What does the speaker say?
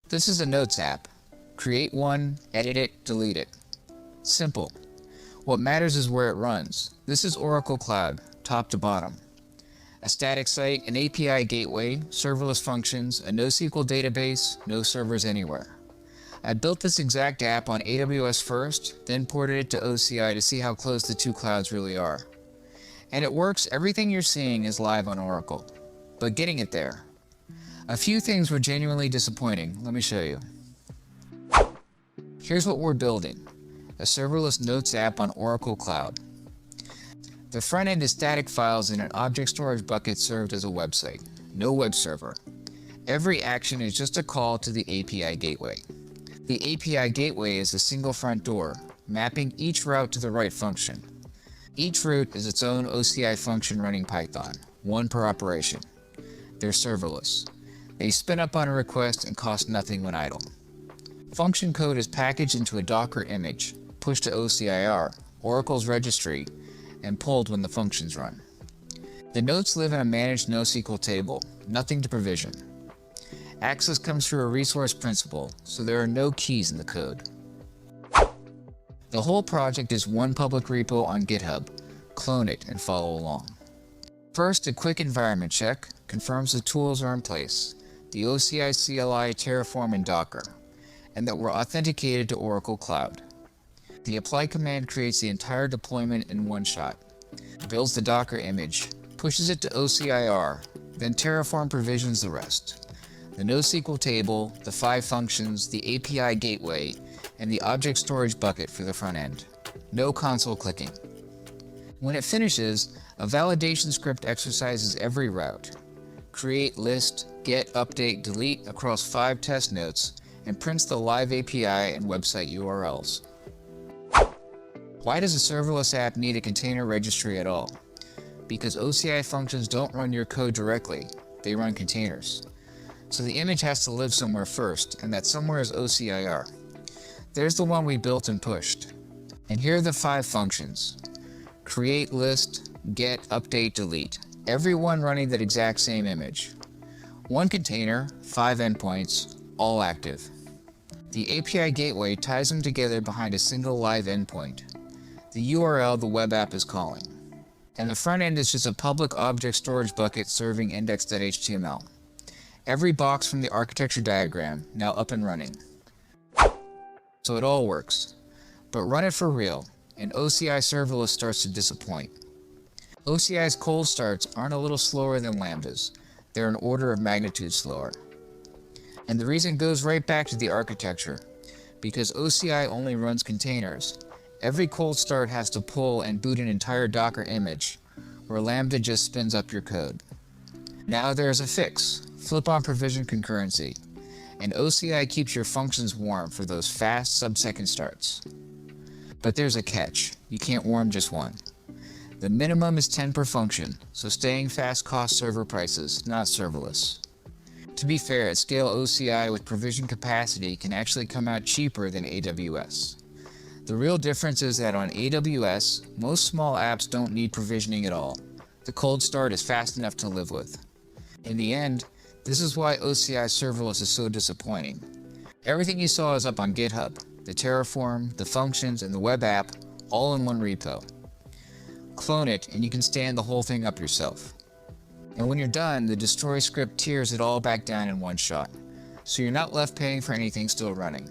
This is a Notes app. Create one, edit it, delete it. Simple. What matters is where it runs. This is Oracle Cloud, top to bottom. A static site, an API gateway, serverless functions, a NoSQL database, no servers anywhere. I built this exact app on AWS first, then ported it to OCI to see how close the two clouds really are. And it works. Everything you're seeing is live on Oracle. But getting it there. A few things were genuinely disappointing. Let me show you. Here's what we're building. A serverless Notes app on Oracle Cloud. The front end is static files in an object storage bucket served as a website. No web server. Every action is just a call to the API gateway. The API gateway is a single front door, mapping each route to the right function. Each route is its own OCI function running Python, one per operation. They're serverless. They spin up on a request and cost nothing when idle. Function code is packaged into a Docker image, pushed to OCIR, Oracle's registry, and pulled when the functions run. The notes live in a managed NoSQL table, nothing to provision. Access comes through a resource principal, so there are no keys in the code. The whole project is one public repo on GitHub. Clone it and follow along. First, a quick environment check confirms the tools are in place, the OCI CLI, Terraform, and Docker, and that we're authenticated to Oracle Cloud. The apply command creates the entire deployment in one shot, builds the Docker image, pushes it to OCIR, then Terraform provisions the rest. The NoSQL table, the 5 functions, the API gateway, and the object storage bucket for the front end. No console clicking. When it finishes, a validation script exercises every route. Create, list, get, update, delete across 5 test notes, and prints the live API and website URLs. Why does a serverless app need a container registry at all? Because OCI functions don't run your code directly, they run containers. So the image has to live somewhere first, and that somewhere is OCIR. There's the one we built and pushed. And here are the 5 functions. Create, list, get, update, delete. Every one running that exact same image. One container, 5 endpoints, all active. The API gateway ties them together behind a single live endpoint. The URL the web app is calling. And the front end is just a public object storage bucket serving index.html. Every box from the architecture diagram now up and running. So it all works. But run it for real, and OCI serverless starts to disappoint. OCI's cold starts aren't a little slower than Lambda's. They're an order of magnitude slower. And the reason goes right back to the architecture. Because OCI only runs containers, every cold start has to pull and boot an entire Docker image, where Lambda just spins up your code. Now there's a fix. Flip on provision concurrency, and OCI keeps your functions warm for those fast sub-second starts. But there's a catch. You can't warm just one. The minimum is 10 per function, so staying fast costs server prices, not serverless. To be fair, at scale OCI with provision capacity can actually come out cheaper than AWS. The real difference is that on AWS, most small apps don't need provisioning at all. The cold start is fast enough to live with. In the end, this is why OCI serverless is so disappointing. Everything you saw is up on GitHub, the Terraform, the functions, and the web app, all in one repo. Clone it, and you can stand the whole thing up yourself. And when you're done, the destroy script tears it all back down in one shot, so you're not left paying for anything still running.